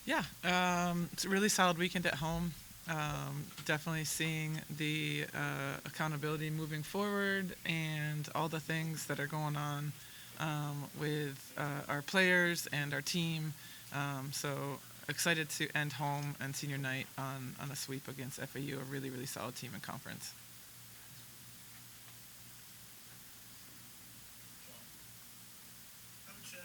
Yeah, it's a really solid weekend at home. Definitely seeing the accountability moving forward and all the things that are going on with our players and our team. So excited to end home and senior night on a sweep against FAU, a really, really solid team in conference. Coach, your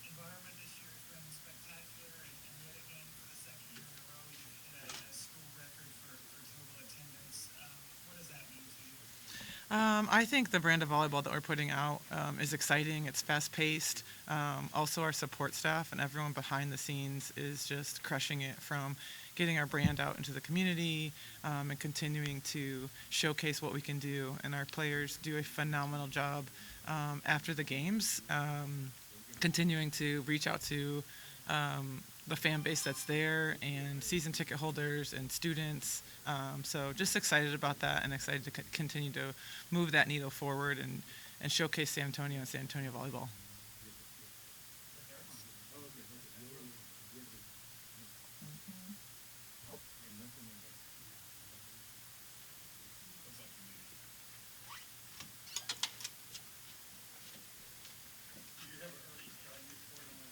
environment this year has been spectacular, and yet again, for the second year in a row, you've hit a school record for total attendance. What does that mean to you? I think the brand of volleyball that we're putting out is exciting. It's fast paced. Also, our support staff and everyone behind the scenes is just crushing it from getting our brand out into the community and continuing to showcase what we can do. And our players do a phenomenal job after the games, continuing to reach out to the fan base that's there and season ticket holders and students. So just excited about that and excited to continue to move that needle forward and showcase San Antonio and San Antonio volleyball. Did you have an early report on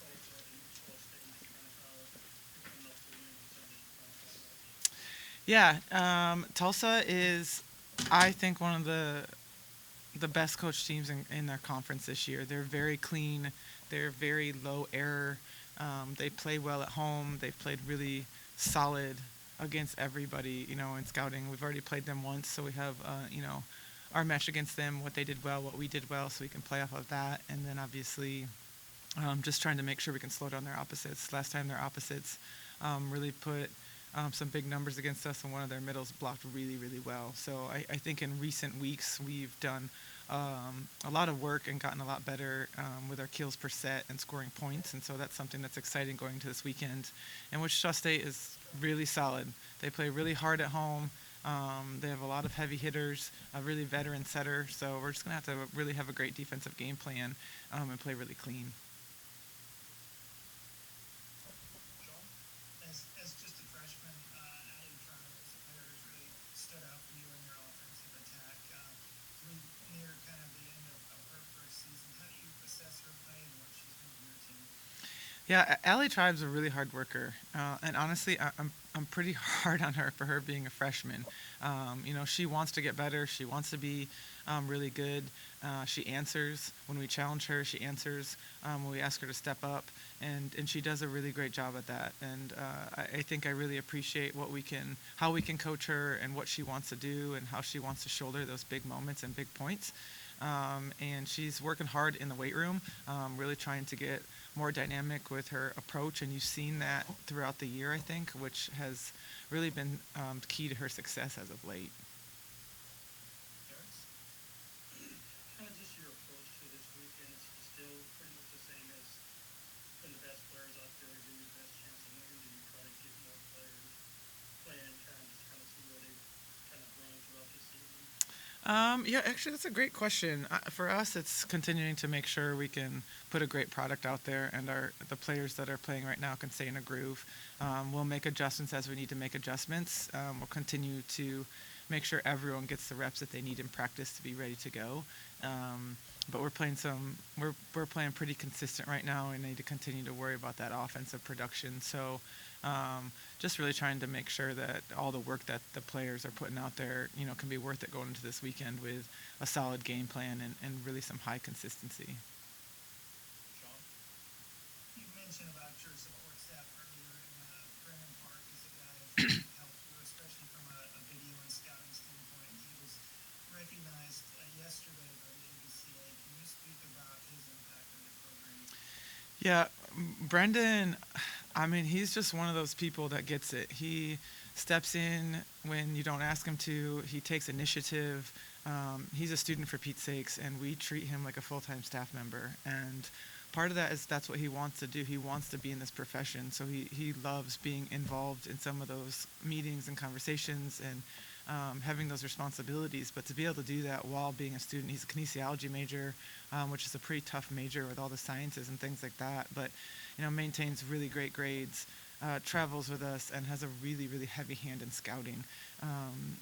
Tulsa and Wichita State, kind of how you're coming up to win on Sunday? Yeah, Tulsa is, I think, one of the best coach teams in their conference this year. They're very clean. They're very low error. They play well at home. They've played really solid against everybody. In scouting, we've already played them once, so we have our match against them, what they did well, what we did well, so we can play off of that. And then obviously, just trying to make sure we can slow down their opposites. Last time their opposites really put some big numbers against us, and one of their middles blocked really, really well. So I think in recent weeks we've done a lot of work and gotten a lot better with our kills per set and scoring points, and so that's something that's exciting going into this weekend. And Wichita State is really solid. They play really hard at home. They have a lot of heavy hitters, a really veteran setter, so we're just going to have to really have a great defensive game plan and play really clean. Sean, as just a freshman, Allie Tribe as a player has really stood out for you in your offensive attack. We near kind of the end of her first season. How do you assess her play and what she's been to your team? Yeah, Allie Tribe's a really hard worker, and honestly, I'm pretty hard on her for her being a freshman. She wants to get better. She wants to be really good. She answers when we challenge her. She answers when we ask her to step up, and she does a really great job at that. And I think I really appreciate how we can coach her and what she wants to do and how she wants to shoulder those big moments and big points. And she's working hard in the weight room, really trying to get more dynamic with her approach. And you've seen that throughout the year, I think, which has really been key to her success as of late. Terrence? Kind of just your approach to this weekend. It's still pretty much the same as putting the best players out there to give you the best chance of winning. Do you try to get more players playing, kind of see where they kind of grown throughout the season? Yeah, actually, that's a great question. For us, it's continuing to make sure we can put a great product out there, and the players that are playing right now can stay in a groove. We'll make adjustments as we need to make adjustments. We'll continue to make sure everyone gets the reps that they need in practice to be ready to go. But we're playing pretty consistent right now, and need to continue to worry about that offensive production. So just really trying to make sure that all the work that the players are putting out there, can be worth it going into this weekend with a solid game plan and really some high consistency. Sean? You mentioned about your support staff earlier, and Brendan Park is a guy who's really helped you, especially from a video and scouting standpoint. He was recognized yesterday by the UTSA. Can you speak about his impact on the program? Yeah, Brendan, I mean, he's just one of those people that gets it. He steps in when you don't ask him to. He takes initiative. He's a student for Pete's sakes, and we treat him like a full-time staff member. And part of that is that's what he wants to do. He wants to be in this profession, so he loves being involved in some of those meetings and conversations and having those responsibilities. But to be able to do that while being a student, he's a kinesiology major, which is a pretty tough major with all the sciences and things like that. But maintains really great grades, travels with us, and has a really, really heavy hand in scouting.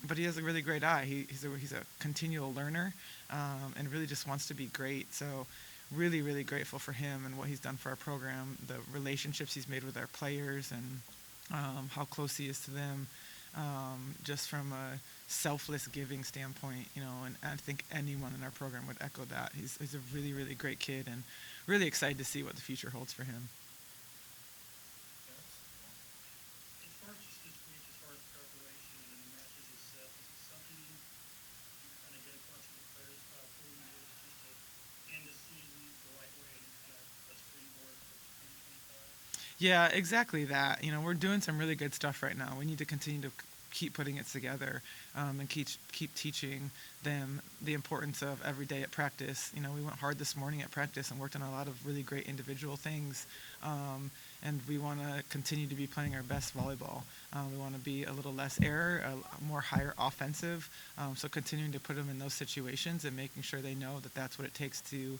But he has a really great eye. He's a continual learner, and really just wants to be great. So really, really grateful for him and what he's done for our program, the relationships he's made with our players, and how close he is to them, just from a selfless giving standpoint, and I think anyone in our program would echo that. He's a really, really great kid, and really excited to see what the future holds for him. As far as just this week, as far as preparation and the matches itself, is it something you kind of get across to the players about 4 years just to end the season the right way and kind of a springboard for 2025? Yeah, exactly that. We're doing some really good stuff right now. We need to continue to keep putting it together, and keep teaching them the importance of every day at practice. We went hard this morning at practice and worked on a lot of really great individual things, and we want to continue to be playing our best volleyball. We want to be a little less error, a more higher offensive. So continuing to put them in those situations and making sure they know that that's what it takes to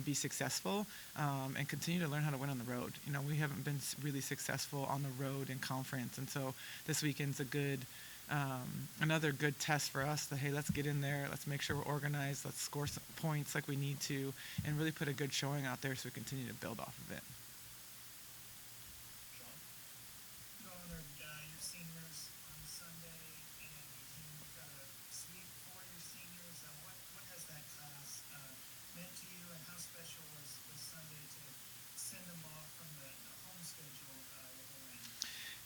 be successful, and continue to learn how to win on the road. We haven't been really successful on the road in conference, and so this weekend's another good test for us. That, hey, let's get in there, let's make sure we're organized, let's score some points like we need to, and really put a good showing out there so we continue to build off of it. Sean? You honored your seniors on Sunday, and your team got a sweep for your seniors. What has that class meant to you, and how special was Sunday to send them off from the home schedule with a win?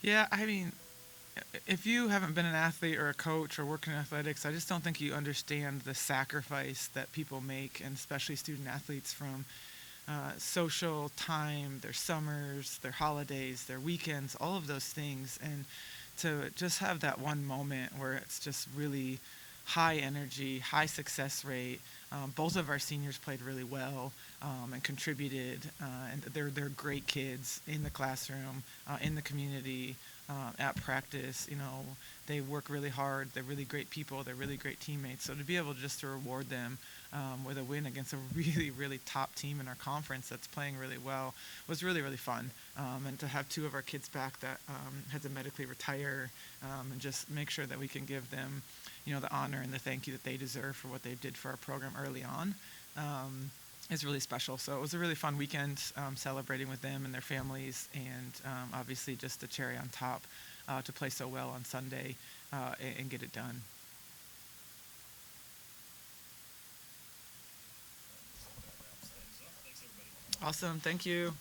Yeah, I mean, if you haven't been an athlete or a coach or working in athletics, I just don't think you understand the sacrifice that people make, and especially student athletes, from social time, their summers, their holidays, their weekends, all of those things. And to just have that one moment where it's just really high energy, high success rate. Both of our seniors played really well, and contributed, and they're great kids in the classroom, in the community, at practice. They work really hard. They're really great people. They're really great teammates. So to be able just to reward them with a win against a really, really top team in our conference that's playing really well was really, really fun. And to have two of our kids back that had to medically retire, and just make sure that we can give them, the honor and the thank you that they deserve for what they did for our program early on, is really special. So it was a really fun weekend, celebrating with them and their families, and obviously just the cherry on top, to play so well on Sunday, and get it done. That wraps things up. Thanks, everybody. Awesome. Thank you.